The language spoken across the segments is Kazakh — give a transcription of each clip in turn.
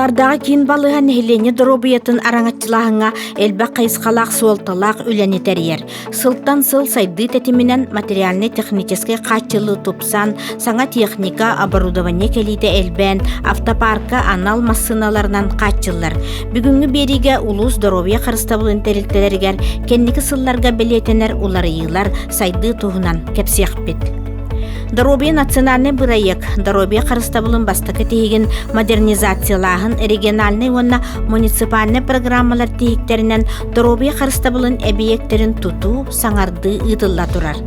Султардағы кин балыға нехлене дробиятын араңатчылағыңа элбәк қайысқалақ суалталақ үләне тәрьер. Сылттан сыл сайды тәтімінен материальный-технический қатчылы тупсан, саңа техника оборудование келейді элбән, автопарка анал массыналарынан қатчылар. Бүгінгі беріге улус дробия қарыстабылын тәрілтелергер, кеннекі сылларға белетенер улары йылар сайды туғынан кәпсеқ бет. Дробия национальный проект, дробия қарыстабылын бастықы тегін модернизациялағын региональный онна муниципальный программалар тегіктерінен дробия қарыстабылын объекттерін туту саңарды ұтылла тұрар.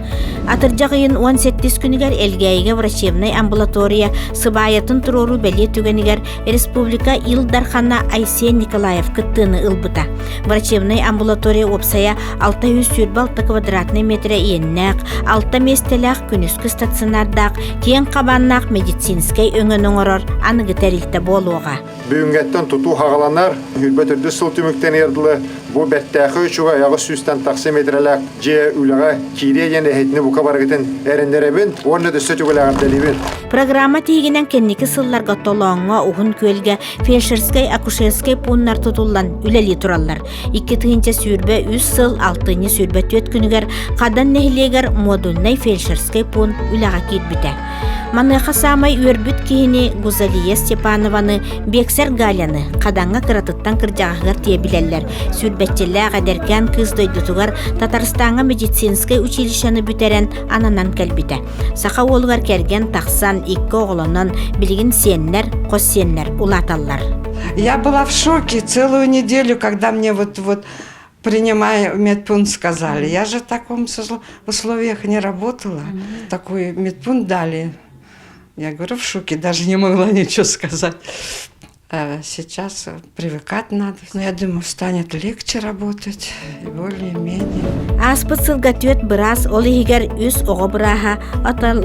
Атыржағыйын 18 күнігер элгейге врачебный амбулатория сыбайатын тұрору бәле түгенігер республика Илдархана Айсен Николаев күттіні ұлбыта. Врачебный амбулатория опсая 600 сүрбалты квадратный метре еннәк, 6 местеләқ күніскі стационардақ, кен қабаннақ медицинскай өңін оңырыр анығы тәрілті болуға. Бүгінгеттен тұту хағаланар, үлбәтірді сыл түміктен ерділі, бұл бәттәқі үшіға яғы сүстен таксиметреләк, же үліға кире ені әйтіні бұқа барғытын әріндеребін, орны дүсті түгілі әбдәлебін. Программа тегінен кеннекі сылларға толуаңа уғын көлге фельдшерскай, акушерскай пуннар тұтылан үләлі тұралар. 2-тігінші сүрбе 3 сыл, 6-ні сүрбе 4 күнігер қадан нәхілегер модульнай фельдшерскай пун үліға кетбіті. Маныға самай өрбіт кейіні Гузалия Степанованы, Бексер Галяны қадаңға қыратыттан кіржағығыр тиебілелер. Сүрбетчілі ғадеркен кыз дойдутуғар Татарстанға медицинскай училищаны бүтерен ананан кәлбіті. Сақа олығар керген тақсан 2 оғылынан білген сенлер, қос сенлер улаталар. Я была в шоке целую неделю, когда мне вот принимая медпункт сказали. Я же в таком условиях не работала. Такой медпункт дали. Я говорю, в шоке, даже не могла ничего сказать. А сейчас привыкать надо. Но я думаю, станет легче работать, более-менее. Аспыцылға төт біраз, ол егер үз оғы бұраға,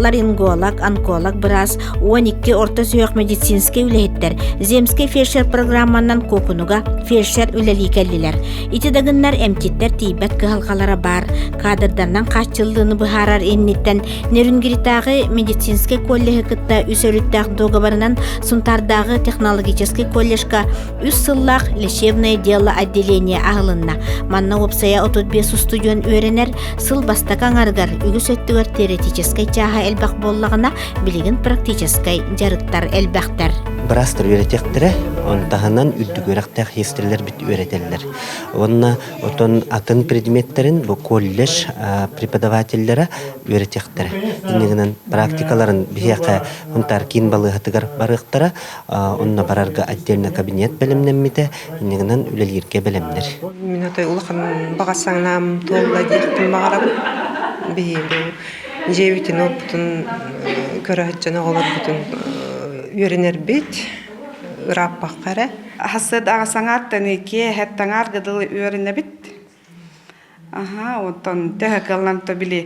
ларинголог, онколог біраз, 12 орта сүйек медицинский үләйттер, земский фельдшер программанан кокунуға фельдшер үләлі кәлілер. Итедігінлер әмтеттер тейбәт кығалғалара бар, кадырдарнан қачылдığını бұхарар еннеттен, нерінгірітағы медицинский коллеги кітті үсөріттақ доғабарынан сұнтардағы технологический коллежка үс сыллақ лечебное дело отделение ағылынна. Манна опсая 35 студион өренер сыл бастакан аргар үгіс өттігір теоретическай чаға әлбәқ боллағына білеген практическай жарыттар әлбәқтар. Бірастыр өретектірі, онтағынан үлдігөрақтақ естірілер біт өретелер. Онна отон атын предметтерін бұл коллеж преподавателлері өретектірі. Инегінен практикаларын бияқа онтар кен балы ғатығар барықтары, онна барарға отдельно кабинет білімнеммеді, инегінен үлелерге білімдер. Мен өтой ұлықын бағасаңнам толла дектім бағарап, бейбі жевітін опытын көрі ғатжаны олар бүтін үйренер бет, ұрап баққары. Хасыд ағасаңаттан еке, әттаңар ғыдылы үйрене бет. Оттан тәғі қыланты білі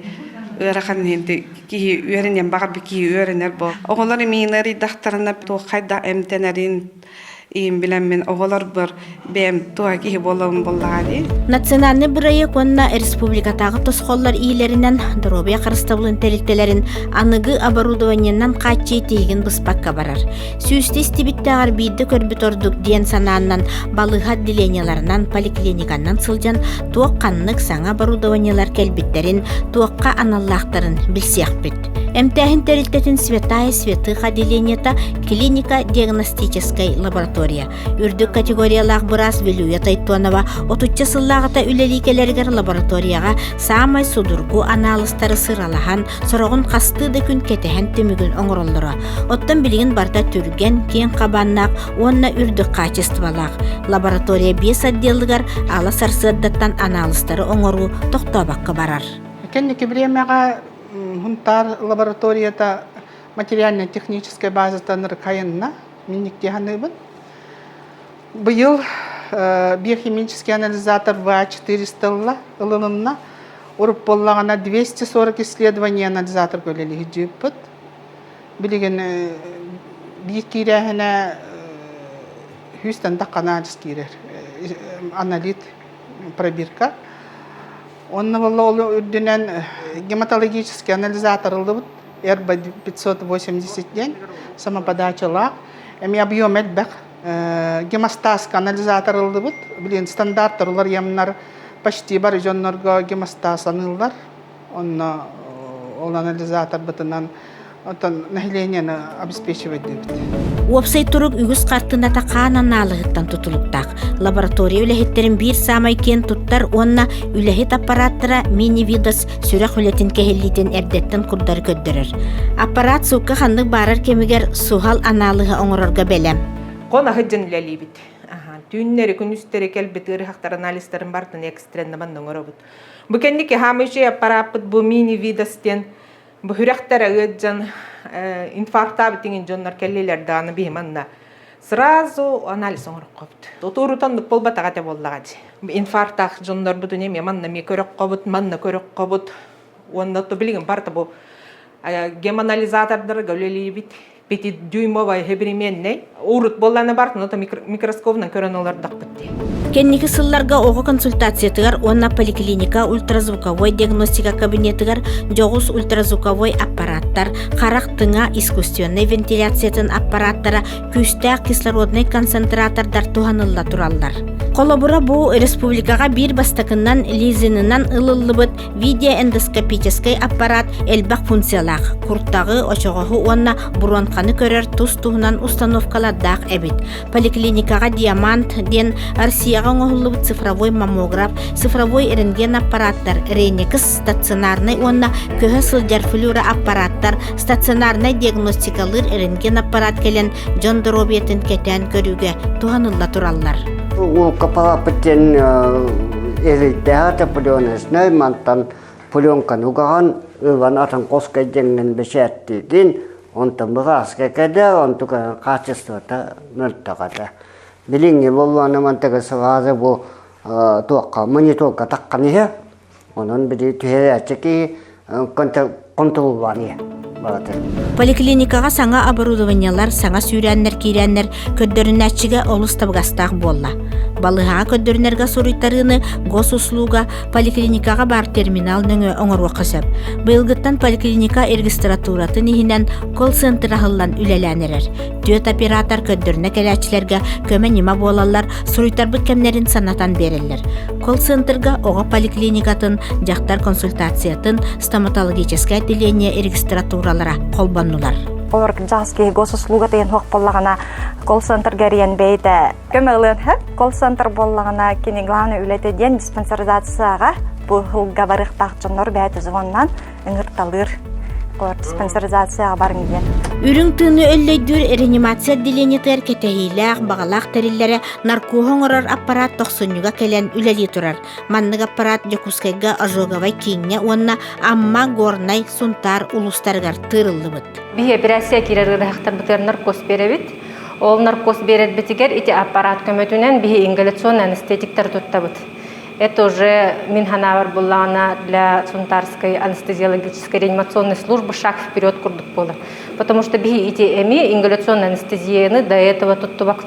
ұрақын енді кейі үйренен бағар бір кейі үйренер бұл. Оғылары мейінері дақтарына қайда әмтенерін иим билен мен оголор бір бем туа ки болом боллари. Национальный проект онна республикатагы тосхоллар ийлеринен дробия карыстабылын терилтелерин аныгы оборудованиянан каччы тегин быспакка барар. Сүүстес тибиттагар бийди көрбүт ордук диен санааннан балыга отделенияларынан поликлиниканан сылжан туок каннык саңа оборудованиялар келбиттерин туокка аналлактарын билсекпит. Эмтәһин терилтетин Святая Святых отделениета клиника диагностической лаборатория. Үрдүк категориялах бурас Вилюя Тайтонова отучча сыллагыта үлеликелергер лабораторияга самай судургу аналызтары сыралахан сорогун кастыды күн кетехен түмүгүн оңроллора. Оттан билигин барда түрген кен кабаннак онна үрдүк качестволах. Лаборатория 5 отделдыгар ала сарсыддаттан аналызтары оңору токтобакка барар. Кеннеки времяга Хунтар лабораторията материально-техническая база таныр кайынна минниктеханыбын. Быйыл биохимический анализатор ВА-400 ылынына урып боллагана 240 исследования анализатор көлелиги жыппыт. Билеген бийик кирехине Хьюстон анализ кирер. Аналит пробирка. Онна болла үрдүнен гематологический анализатор ылдыбыт РБ-580 ден самоподачалак. Эми объем элбек гемостаз анализатор ылдыбыт. Билен стандарттар улар ямнар почти бар жоннорго гемостаз анылдар. Онна ол анализатор бытынан отон населениені обеспечивать дебит. Уопсай турук үгіз қартына тақаан аналығыттан тұтылықтақ. Лаборатория үләхеттерін бір самай кен тұттар, онна үләхет аппараттыра мини-видос сүрек үлетін кәхеллитен әрдеттен құрдар көддірір. Аппарат суққа қандық барар кемігер суғал аналығы оңырорға бәлем. Қона хыджын үләлі біт. Түйіннері күністері кәлбет ұрықтар анализтерін бартын экстреннаман оңыры бұд. Бұ кәндеке хамышы аппарат бұд бұ мини-видостен bu hürektere ödcan infarkta bitingen jonlar kelliler dağını bihimanna. Sразу анализ оңырық қобыд. Отуырутандық бол батағате боллағады. Инфарктақ jonlar бұд үнем яманна ме көрік қобыд, манна көрік қобыд. Онда то білген барты бұл геманализатордары гәулелі бит. 5-дюймовай хебрименней. Урут болланы бартын, ота микроскопнан көрін олар дақпытты. Кенники сылларга ого консультациятыгар онна поликлиника ультразвуковой диагностика кабинетыгар жогус ультразвуковой аппараттар, қарақ тыңа искусственный вентиляциятын аппараттара, күстәк кислородный концентратордар туғанылла тураллар. Колобура бу республикага бир бастакыннан лизинынан ылыллыбыт видеоэндоскопический аппарат элбак функциялах. Курттагы очогоху онна буронканы көрөр тус туһунан установкаладдак эбит. Поликлиникага диамант ден Россияга оңоллубут цифровой маммограф, цифровой рентген аппараттар, рейникс стационарный онна көһө сылжар флюра аппараттар, стационарный диагностикалыр рентген аппарат келен жондоробиятын кетен көрүүгө туһанылла тураллар. Ул капалапытен элитеата пулёнесной мантан пулёнкан уган ыван атан коскайденнен бешеттигин онтан быраске кеде онтука качеството нөлтагата билинги болланы мантага сразу бу туакка мониторга такканы онон биди түһәрәчеки контролланы Поликлиникага саңа оборудованиялар, саңа сүйрәннер кирәннер көддөрүнәчиге олус табгастак болла. Балыга көддөрүнәргә суруйтарыны госуслуга поликлиникага бар терминал нөңө оңорга кысып. Быйылгыттан поликлиника регистратураты нихинен колл-центр ахыллан үлеләнерер. Төт оператор көддөрүнә келәчләргә көмө нима болалар, суруйтарбыт кемнәрин санатан берелләр. Колл-центрга ого поликлиникатын, жактар консультациятын, стоматологическое отделение регистратуралара колбаннулар. Олар жаски госуслуга деген хок боллагана колл-центр гәрен бейте. Көмөлөн колл-центр боллагана кини главный үлете ден диспансеризацияга бу хылга барыктак жоннор бәйте зоннан ыңырталыр. Диспансеризацияга барган. Үрүң тыны өллөйдүр реанимация отделениятер кетейләк, багалак терилләре наркохоңорор аппарат 90-га келен үлели турар. Маннык аппарат Якутскайга ожоговай киңне онна амма горнай сунтар улустаргар тырыллыбыт. Бие операция кирергә хактар битер наркоз беребит. Ол наркоз берет битигер ити аппарат көмөтүнен бие ингаляционный анестетиктер туттабыт. Это уже Минханавар была для Сунтарской анестезиологической реанимационной службы шаг вперед курдук пола. Потому что бии эти ингаляционные анестезияны до этого туттубак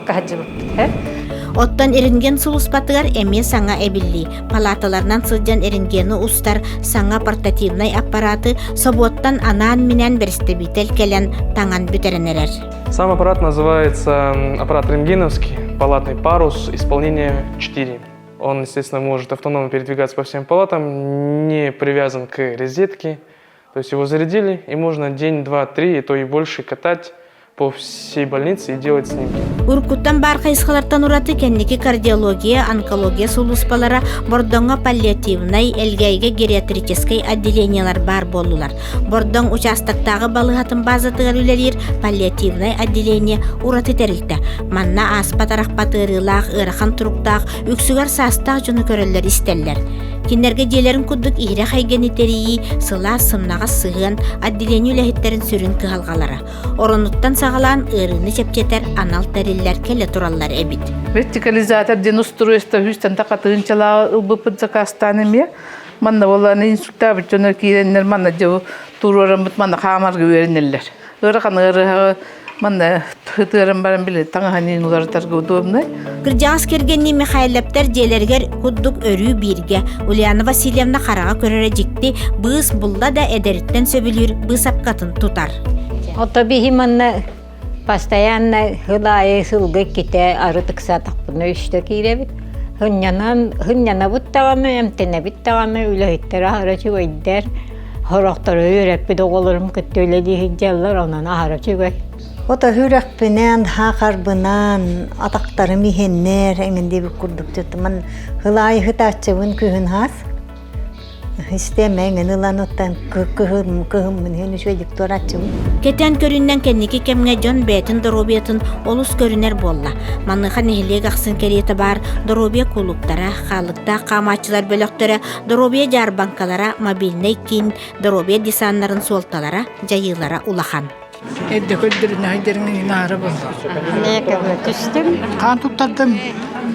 хаджибы. Оттан эринген сулуспатыгар эме саңа эбилли. Палаталарынан сылжан эрингени устар саңа портативный аппараты соботтан анаан минен берстебител келен таңан бүтеренерер. Сам аппарат называется аппарат рентгеновский, палатный парус, исполнение 4. Он, естественно, может автономно передвигаться по всем палатам, не привязан к розетке. То есть его зарядили, и можно день, два, три, и то и больше катать по всей больнице и делать снимки. Уркуттан бар кайсқалартан ураты кенники кардиология, онкология сулуспалара, бордонга паллиативный, элгейге гериатрический отделениялар бар болулар. Бордон участоктагы балыгатын базатыгар үлелер паллиативный отделение ураты терилте. Манна аспат арақпатырылақ, ырахан туруктақ, үксүгар састақ жуну көрөллер истеллер. Кинерге желерин куддук ире хайгени терии, сыла сымнага сыгын, отделение үлехеттерин сүрін кыгалгалара. Оронуттан сағалан ырыны чепчетер анал териллер келе тураллар эбит. Вертикализатор ден устройство хүстен тақатынчалағы ылбыпыт закастаныме. Манна оланы инструктабыт жонар кейреннер манна жау турорын бұт манна қамарғы өренелер. Ырақан ырыға манна тұхытырын барын біле таңғанын оларытарға удобный. Кыржағыз кергенни Михайлептер желергер куддук өрүү бирге. Ульяна Васильевна қараға көрері жікті бұғыс бұлла да әдеріттен сөбілер бұғыс апқатын тұтар. Отобихи манна Постоянно хылайы сылгы ките арытыкса тақпыны үшті кейребіт. Хыннана бұттағаны, әмтені біттағаны, үләйттері ағырачы өйдер. Хорақтары үйрәппіді оғылырым күтті өледі хиджалар, онан ағырачы өй. Ота хүрәкпінен, хақарбынан, атақтары михеннер, әңінде бір күрдік тұтымын. Хылайы хытачыбын күхін хас. Истемәңін ұлан оттан күхімін, хен үш өйдік торатчым. Кетен көріннен кенники кемге жон бәтін дұробиятын олыс көрінер болла. Манныға нехілек ақсын кереті бар дұробия кулуктара, қалықта қамачылар бөліқтері, дұробия жарбанкалара, мобильный кин, дұробия десанларын солталара, жайылара улахан. Эдді көддірін айдеріңін ары болды. Не көбі түстім? Қан тұттардым.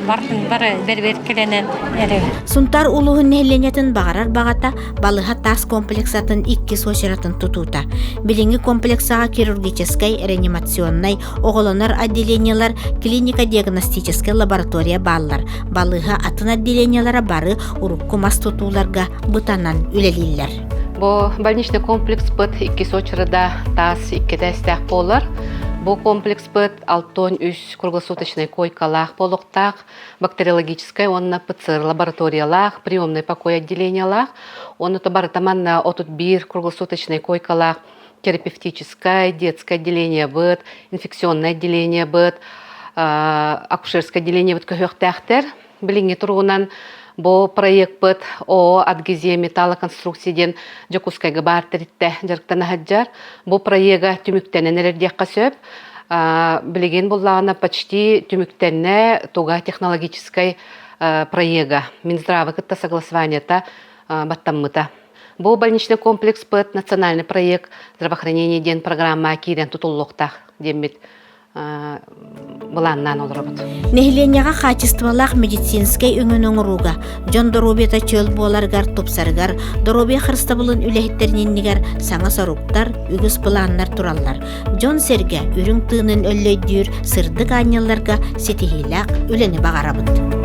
Бартын бары бер келенен әрі. Сунтар улуғын нехленетін бағарар бағата балыға тас комплексатын 2 сочыратын тұтута. Билинги комплексаға хирургической, реанимационной, оғыланар отделениялар, клиника-диагностической лаборатория баллар. Балыға атын отделениялара бары урукку мас тұтуларға бұтанан үлелілер. Бу больничный комплекс быт 2 сочырыда тас 2 дәстәк болар. Бу комплекс быт 6-3 круглосуточный койкалах полуктах, бактериологической, онна ПЦР лабораториялах, приемный покой отделениялах, онна табар таманна отут бир круглосуточный койкалах, терапевтическое, детское отделение быт, инфекционное отделение быт, акушерское отделение быт көһөктәхтер, билинге тургунан бу проект быт о адгезия металлоконструкцияден жокускайга бартеритте жарктана хаджар. Бу проекта түмүктенен эрдиякка сөп, билеген буллагана почти түмүктенне туга технологической проекта. Минздрава кытта согласованиета баттаммыта. Бу больничный комплекс быт национальный проект здравоохранения ден программа кирен тутуллуктах демит. Нехленяға качестволақ медицинскай өңін оңыруға, жон доробета чөл боларгар топсаргар, доробия қырстабылын үләхеттеріненігер саңа саруктар, үгіс бұланлар тураллар. Жон серге үрің тыынын өллөйдүр сырдык аняларга сетихилақ үләні бағарабыд.